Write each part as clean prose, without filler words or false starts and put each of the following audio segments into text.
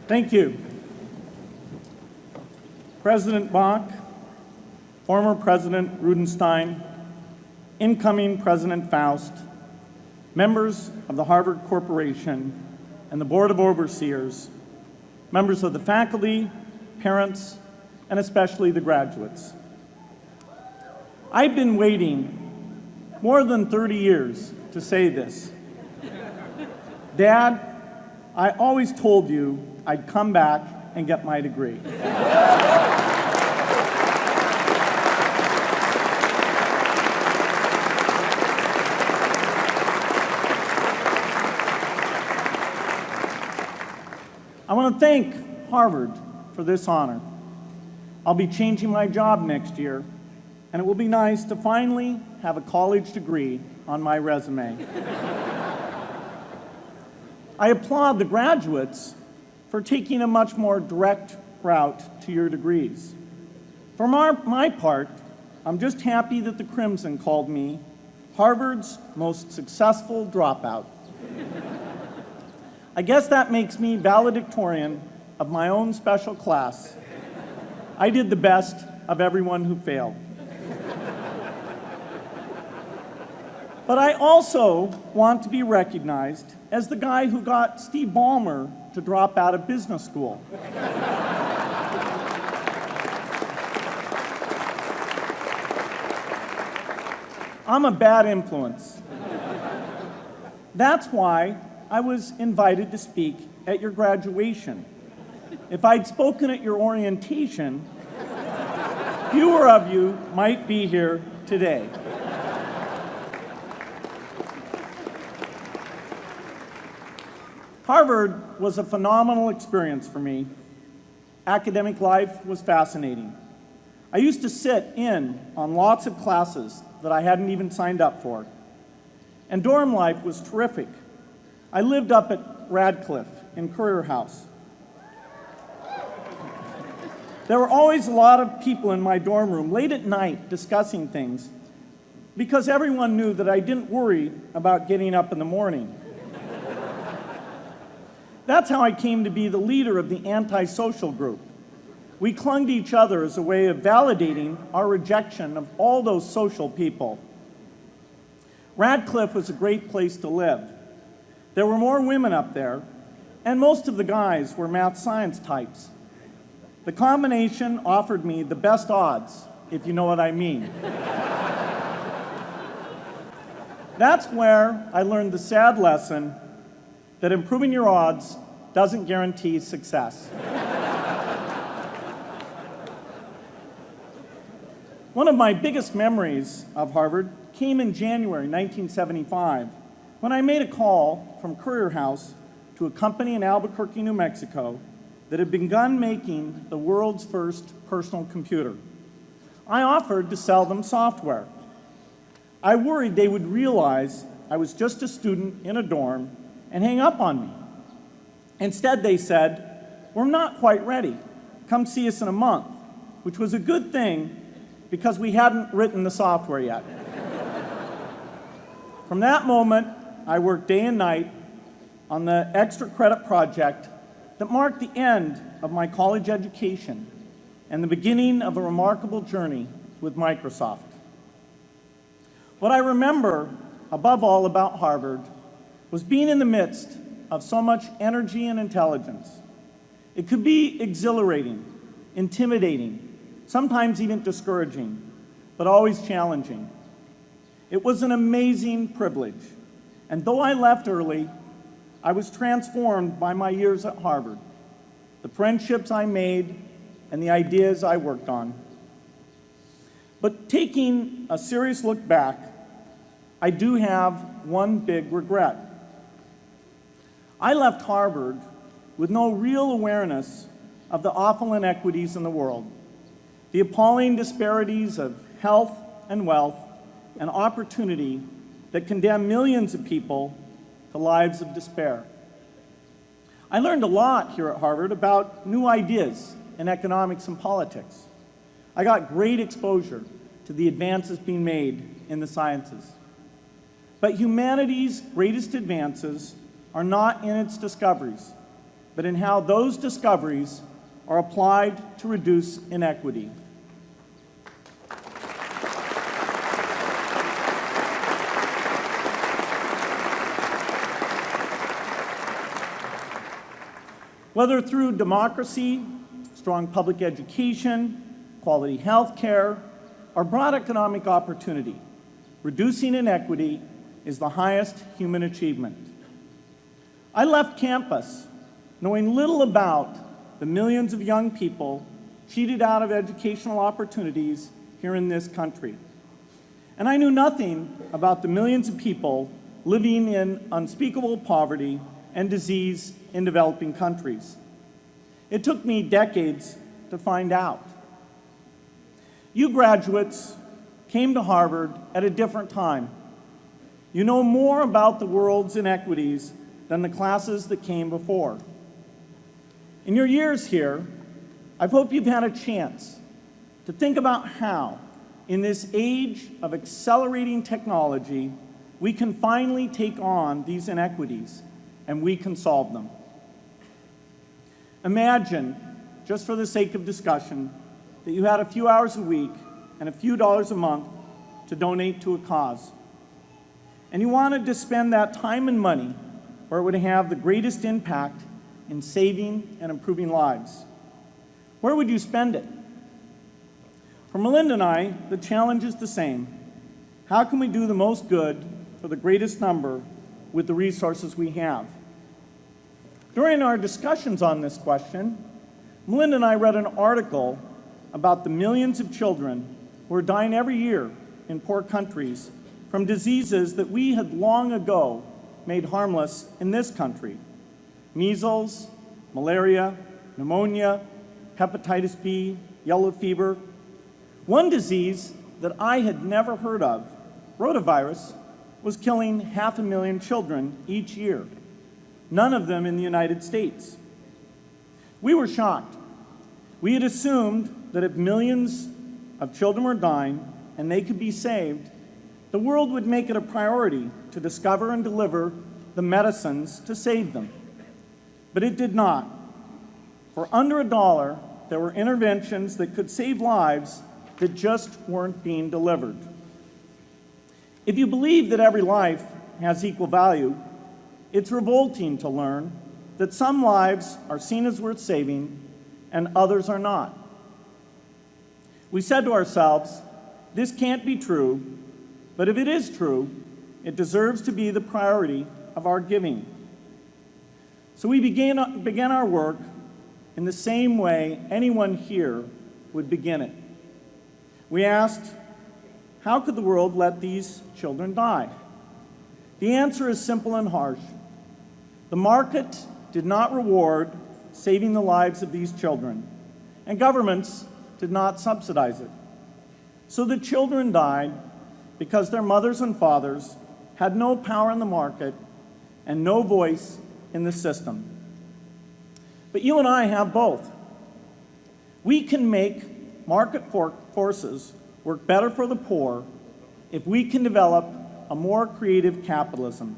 Thank you. President Bach, former President Rudenstein, incoming President Faust, members of the Harvard Corporation and the Board of Overseers, members of the faculty, parents, and especially the graduates. I've been waiting more than 30 years to say this. Dad, I always told you I'd come back and get my degree. I want to thank Harvard for this honor. I'll be changing my job next year, and it will be nice to finally have a college degree on my resume. I applaud the graduates for taking a much more direct route to your degrees. For my part, I'm just happy that the Crimson called me Harvard's most successful dropout. I guess that makes me valedictorian of my own special class. I did the best of everyone who failed. But I also want to be recognized as the guy who got Steve Ballmer to drop out of business school. I'm a bad influence. That's why I was invited to speak at your graduation. If I'd spoken at your orientation, fewer of you might be here today. Harvard was a phenomenal experience for me. Academic life was fascinating. I used to sit in on lots of classes that I hadn't even signed up for. And dorm life was terrific. I lived up at Radcliffe in Currier House. There were always a lot of people in my dorm room late at night discussing things because everyone knew that I didn't worry about getting up in the morning. That's how I came to be the leader of the antisocial group. We clung to each other as a way of validating our rejection of all those social people. Radcliffe was a great place to live. There were more women up there, and most of the guys were math science types. The combination offered me the best odds, if you know what I mean. That's where I learned the sad lesson that improving your odds doesn't guarantee success. One of my biggest memories of Harvard came in January 1975, when I made a call from Currier House to a company in Albuquerque, New Mexico, that had begun making the world's first personal computer. I offered to sell them software. I worried they would realize I was just a student in a dorm and hang up on me. Instead, they said, "We're not quite ready. Come see us in a month," which was a good thing because we hadn't written the software yet. From that moment, I worked day and night on the extra credit project that marked the end of my college education and the beginning of a remarkable journey with Microsoft. What I remember above all about Harvard was being in the midst of so much energy and intelligence. It could be exhilarating, intimidating, sometimes even discouraging, but always challenging. It was an amazing privilege, and though I left early, I was transformed by my years at Harvard, the friendships I made, and the ideas I worked on. But taking a serious look back, I do have one big regret. I left Harvard with no real awareness of the awful inequities in the world, the appalling disparities of health and wealth and opportunity that condemn millions of people to lives of despair. I learned a lot here at Harvard about new ideas in economics and politics. I got great exposure to the advances being made in the sciences. But humanity's greatest advances are not in its discoveries, but in how those discoveries are applied to reduce inequity. Whether through democracy, strong public education, quality health care, or broad economic opportunity, reducing inequity is the highest human achievement. I left campus knowing little about the millions of young people cheated out of educational opportunities here in this country. And I knew nothing about the millions of people living in unspeakable poverty and disease in developing countries. It took me decades to find out. You graduates came to Harvard at a different time. You know more about the world's inequities than the classes that came before. In your years here, I hope you've had a chance to think about how, in this age of accelerating technology, we can finally take on these inequities and we can solve them. Imagine, just for the sake of discussion, that you had a few hours a week and a few dollars a month to donate to a cause. And you wanted to spend that time and money where it would have the greatest impact in saving and improving lives. Where would you spend it? For Melinda and I, the challenge is the same. How can we do the most good for the greatest number with the resources we have? During our discussions on this question, Melinda and I read an article about the millions of children who are dying every year in poor countries from diseases that we had long ago made harmless in this country: measles, malaria, pneumonia, hepatitis B, yellow fever. One disease that I had never heard of, rotavirus, was killing 500,000 children each year, none of them in the United States. We were shocked. We had assumed that if millions of children were dying and they could be saved, the world would make it a priority to discover and deliver the medicines to save them. But it did not. For under $1, there were interventions that could save lives that just weren't being delivered. If you believe that every life has equal value, it's revolting to learn that some lives are seen as worth saving and others are not. We said to ourselves, this can't be true, but if it is true, it deserves to be the priority of our giving. So we began our work in the same way anyone here would begin it. We asked, how could the world let these children die? The answer is simple and harsh. The market did not reward saving the lives of these children, and governments did not subsidize it. So the children died because their mothers and fathers had no power in the market and no voice in the system. But you and I have both. We can make market forces work better for the poor if we can develop a more creative capitalism.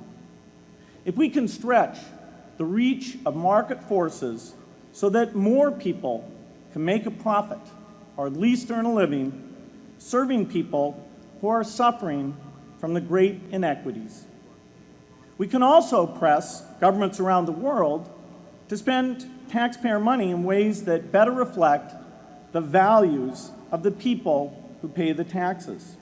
If we can stretch the reach of market forces so that more people can make a profit, or at least earn a living, serving people who are suffering from the great inequities. We can also press governments around the world to spend taxpayer money in ways that better reflect the values of the people who pay the taxes.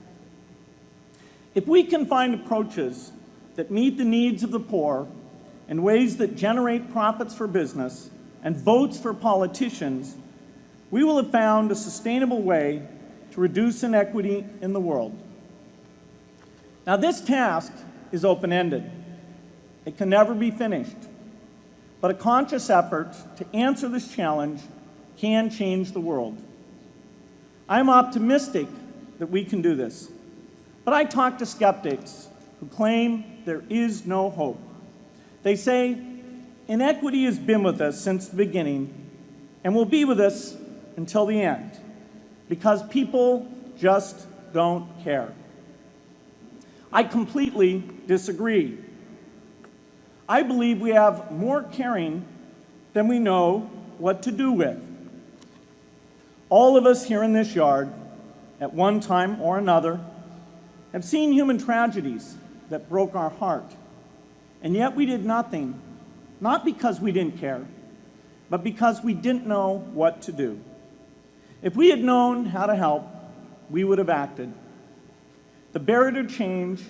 If we can find approaches that meet the needs of the poor in ways that generate profits for business and votes for politicians, we will have found a sustainable way to reduce inequity in the world. Now, this task is open-ended. It can never be finished. But a conscious effort to answer this challenge can change the world. I'm optimistic that we can do this. But I talk to skeptics who claim there is no hope. They say, inequity has been with us since the beginning and will be with us until the end, because people just don't care. I completely disagree. I believe we have more caring than we know what to do with. All of us here in this yard, at one time or another, have seen human tragedies that broke our heart, and yet we did nothing, not because we didn't care, but because we didn't know what to do. If we had known how to help, we would have acted. The barrier to change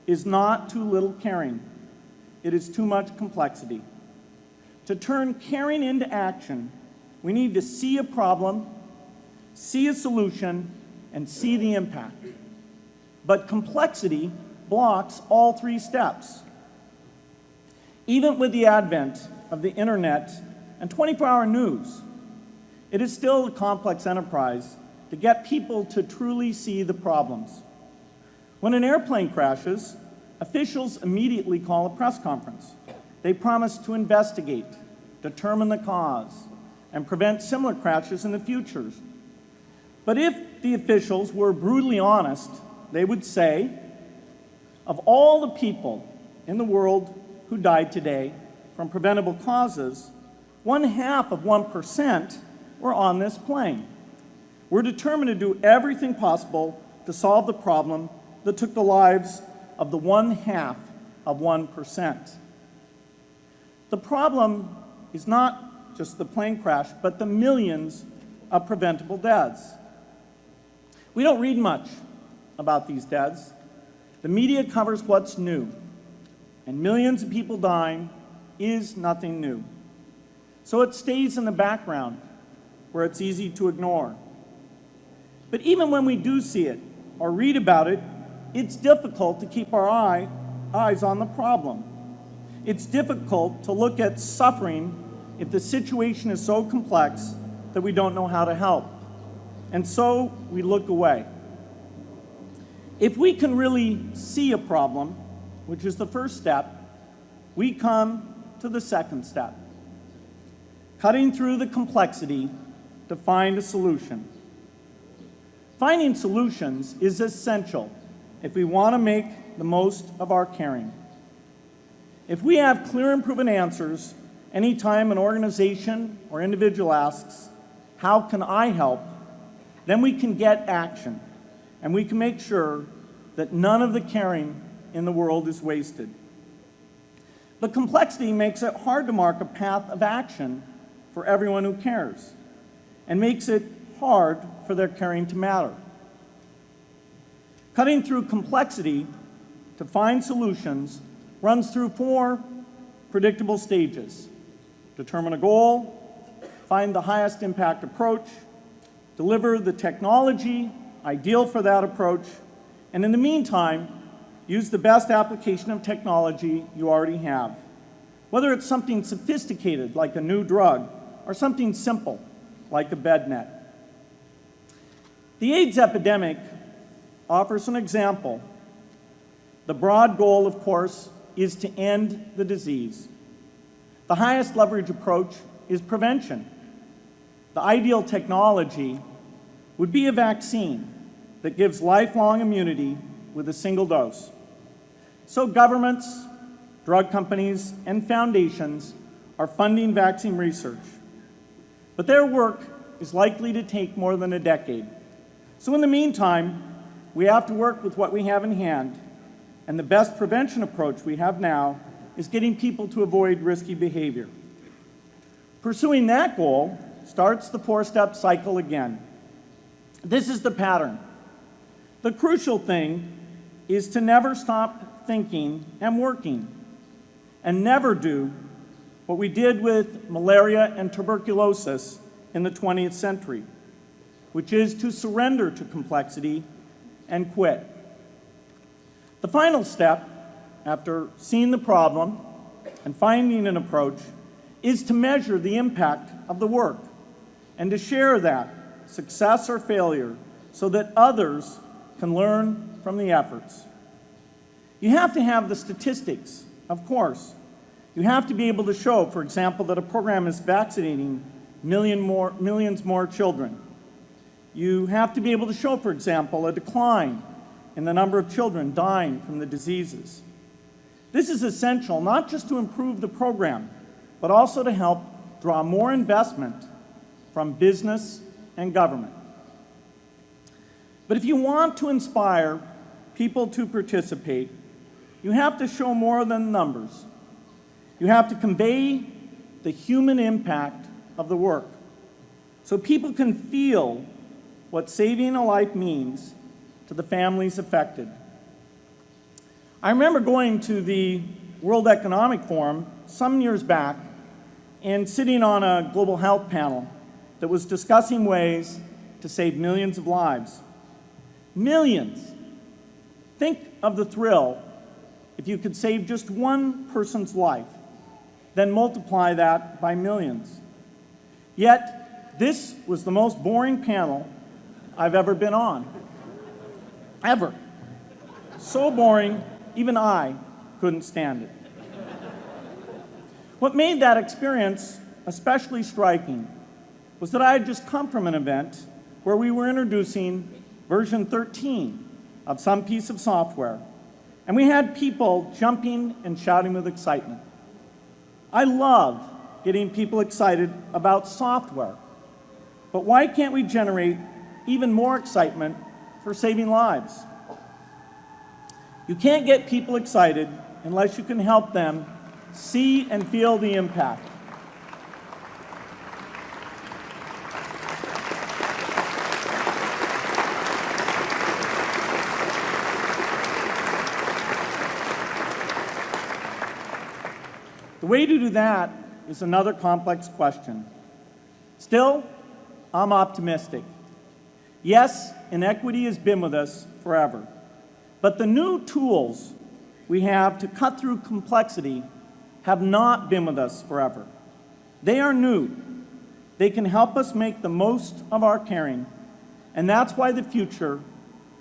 is not too little caring. It is too much complexity. To turn caring into action, we need to see a problem, see a solution, and see the impact. But complexity blocks all three steps. Even with the advent of the internet and 24-hour news, it is still a complex enterprise to get people to truly see the problems. When an airplane crashes, officials immediately call a press conference. They promise to investigate, determine the cause, and prevent similar crashes in the future. But if the officials were brutally honest, they would say, of all the people in the world who died today from preventable causes, 0.5% were on this plane. We're determined to do everything possible to solve the problem that took the lives of the 0.5%. The problem is not just the plane crash, but the millions of preventable deaths. We don't read much about these deaths. The media covers what's new, and millions of people dying is nothing new. So it stays in the background where it's easy to ignore. But even when we do see it or read about it, it's difficult to keep our eyes on the problem. It's difficult to look at suffering if the situation is so complex that we don't know how to help. And so we look away. If we can really see a problem, which is the first step, we come to the second step, cutting through the complexity to find a solution. Finding solutions is essential if we want to make the most of our caring. If we have clear and proven answers anytime an organization or individual asks, "How can I help?" then we can get action, and we can make sure that none of the caring in the world is wasted. But complexity makes it hard to mark a path of action for everyone who cares, and makes it hard for their caring to matter. Cutting through complexity to find solutions runs through 4 predictable stages: determine a goal, find the highest impact approach, deliver the technology ideal for that approach, and in the meantime, use the best application of technology you already have, whether it's something sophisticated like a new drug or something simple like a bed net. The AIDS epidemic offers an example. The broad goal, of course, is to end the disease. The highest leverage approach is prevention. The ideal technology would be a vaccine that gives lifelong immunity with a single dose. So governments, drug companies, and foundations are funding vaccine research. But their work is likely to take more than a decade. So in the meantime, we have to work with what we have in hand, and the best prevention approach we have now is getting people to avoid risky behavior. Pursuing that goal starts the 4-step cycle again. This is the pattern. The crucial thing is to never stop thinking and working, and never do what we did with malaria and tuberculosis in the 20th century, which is to surrender to complexity and quit. The final step, after seeing the problem and finding an approach, is to measure the impact of the work and to share that, success or failure, so that others can learn from the efforts. You have to have the statistics, of course. You have to be able to show, for example, that a program is vaccinating millions more children. You have to be able to show, for example, a decline in the number of children dying from the diseases. This is essential not just to improve the program, but also to help draw more investment from business and government. But if you want to inspire people to participate, you have to show more than numbers. You have to convey the human impact of the work so people can feel what saving a life means to the families affected. I remember going to the World Economic Forum some years back and sitting on a global health panel that was discussing ways to save millions of lives. Millions! Think of the thrill if you could save just one person's life, then multiply that by millions. Yet, this was the most boring panel I've ever been on. Ever. So boring, even I couldn't stand it. What made that experience especially striking was that I had just come from an event where we were introducing version 13 of some piece of software, and we had people jumping and shouting with excitement. I love getting people excited about software, but why can't we generate even more excitement for saving lives? You can't get people excited unless you can help them see and feel the impact. The way to do that is another complex question. Still, I'm optimistic. Yes, inequity has been with us forever, but the new tools we have to cut through complexity have not been with us forever. They are new. They can help us make the most of our caring, and that's why the future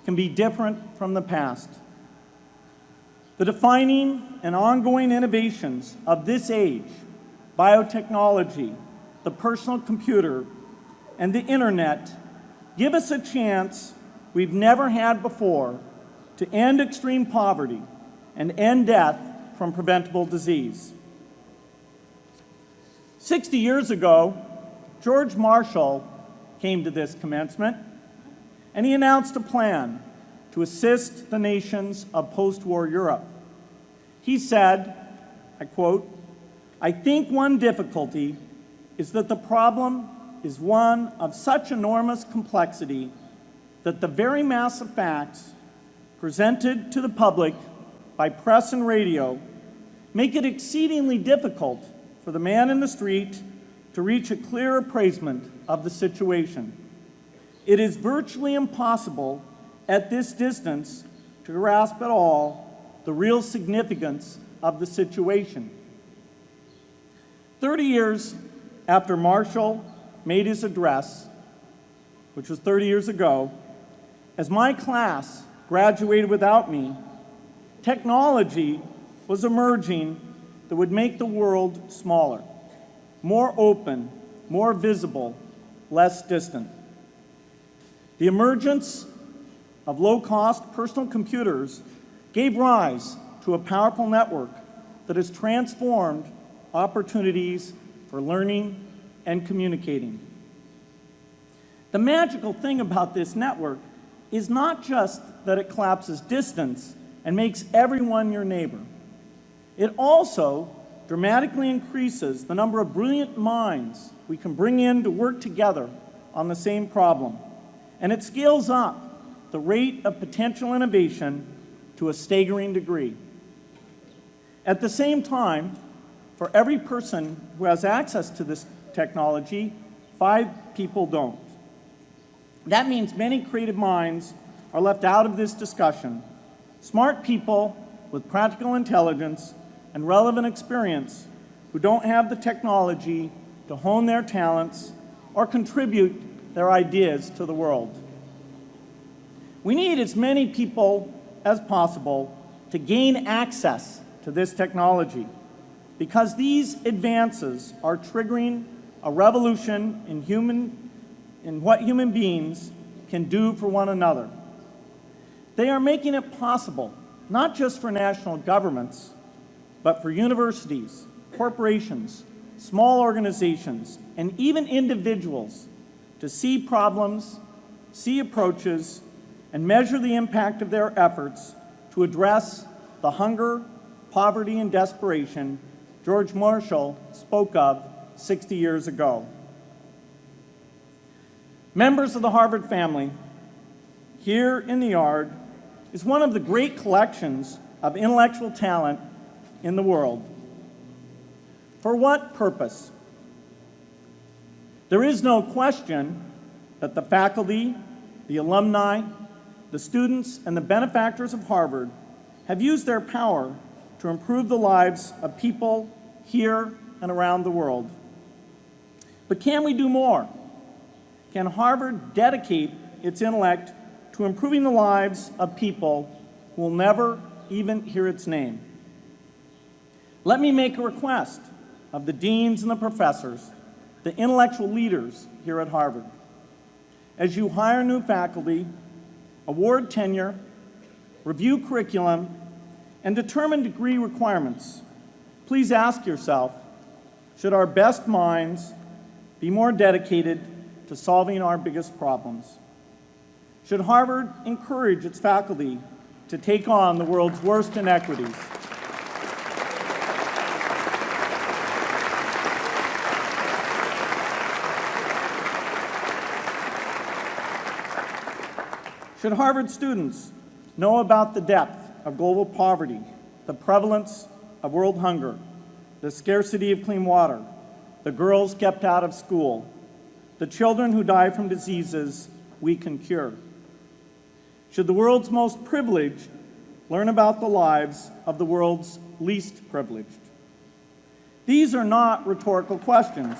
can be different from the past. The defining and ongoing innovations of this age, biotechnology, the personal computer, and the internet, give us a chance we've never had before to end extreme poverty and end death from preventable disease. 60 years ago, George Marshall came to this commencement, and he announced a plan to assist the nations of post-war Europe. He said, I quote, "I think one difficulty is that the problem is one of such enormous complexity that the very mass of facts presented to the public by press and radio make it exceedingly difficult for the man in the street to reach a clear appraisement of the situation. It is virtually impossible at this distance to grasp at all the real significance of the situation." 30 years after Marshall made his address, which was 30 years ago, as my class graduated without me, technology was emerging that would make the world smaller, more open, more visible, less distant. The emergence of low-cost personal computers gave rise to a powerful network that has transformed opportunities for learning and communicating. The magical thing about this network is not just that it collapses distance and makes everyone your neighbor. It also dramatically increases the number of brilliant minds we can bring in to work together on the same problem. And it scales up the rate of potential innovation to a staggering degree. At the same time, for every person who has access to this technology, 5 people don't. That means many creative minds are left out of this discussion. Smart people with practical intelligence and relevant experience who don't have the technology to hone their talents or contribute their ideas to the world. We need as many people as possible to gain access to this technology, because these advances are triggering a revolution in what human beings can do for one another. They are making it possible, not just for national governments, but for universities, corporations, small organizations, and even individuals to see problems, see approaches, and measure the impact of their efforts to address the hunger, poverty, and desperation George Marshall spoke of 60 years ago. Members of the Harvard family, here in the yard is one of the great collections of intellectual talent in the world. For what purpose? There is no question that the faculty, the alumni, the students, and the benefactors of Harvard have used their power to improve the lives of people here and around the world. But can we do more? Can Harvard dedicate its intellect to improving the lives of people who will never even hear its name? Let me make a request of the deans and the professors, the intellectual leaders here at Harvard. As you hire new faculty, award tenure, review curriculum, and determine degree requirements, please ask yourself, should our best minds be more dedicated to solving our biggest problems? Should Harvard encourage its faculty to take on the world's worst inequities? Should Harvard students know about the depth of global poverty, the prevalence of world hunger, the scarcity of clean water, the girls kept out of school, the children who die from diseases we can cure? Should the world's most privileged learn about the lives of the world's least privileged? These are not rhetorical questions.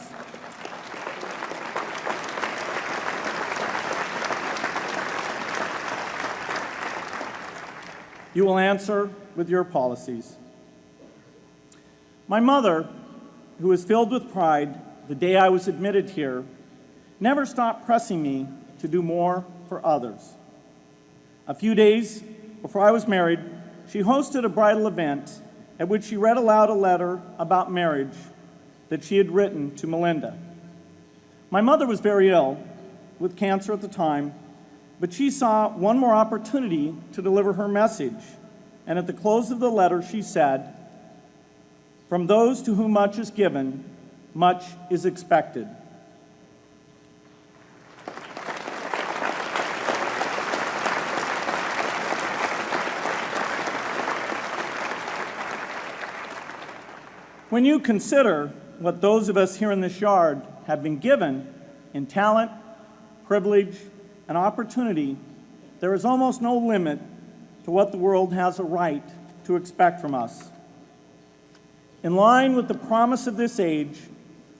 You will answer with your policies. My mother, who was filled with pride the day I was admitted here, never stopped pressing me to do more for others. A few days before I was married, she hosted a bridal event at which she read aloud a letter about marriage that she had written to Melinda. My mother was very ill, with cancer at the time, but she saw one more opportunity to deliver her message, and at the close of the letter she said, "From those to whom much is given, much is expected." When you consider what those of us here in this yard have been given in talent, privilege, and opportunity, there is almost no limit to what the world has a right to expect from us. In line with the promise of this age,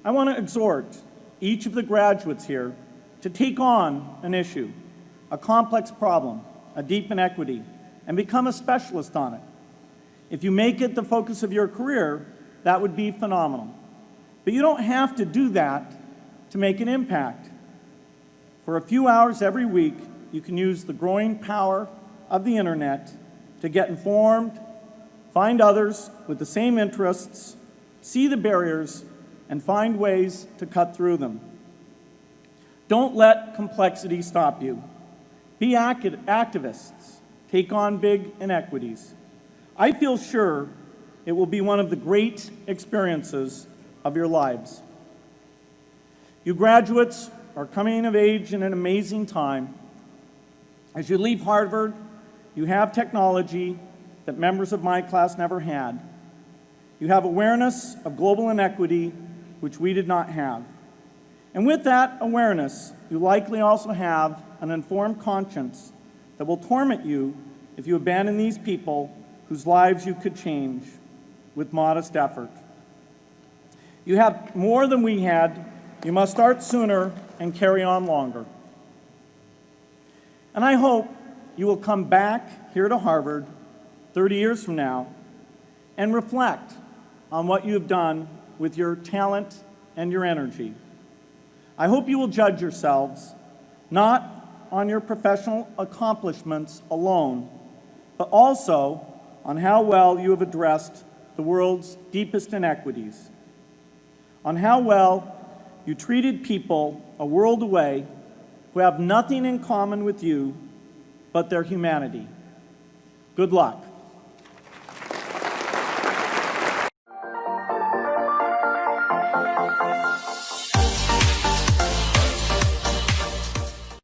I want to exhort each of the graduates here to take on an issue, a complex problem, a deep inequity, and become a specialist on it. If you make it the focus of your career, that would be phenomenal. But you don't have to do that to make an impact. For a few hours every week, you can use the growing power of the internet to get informed, find others with the same interests, see the barriers, and find ways to cut through them. Don't let complexity stop you. Be activists. Take on big inequities. I feel sure it will be one of the great experiences of your lives. You graduates are coming of age in an amazing time. As you leave Harvard, you have technology that members of my class never had. You have awareness of global inequity, which we did not have. And with that awareness, you likely also have an informed conscience that will torment you if you abandon these people whose lives you could change with modest effort. You have more than we had. You must start sooner and carry on longer. And I hope you will come back here to Harvard 30 years from now and reflect on what you have done with your talent and your energy. I hope you will judge yourselves not on your professional accomplishments alone, but also on how well you have addressed the world's deepest inequities. on how well you treated people a world away who have nothing in common with you but their humanity. Good luck.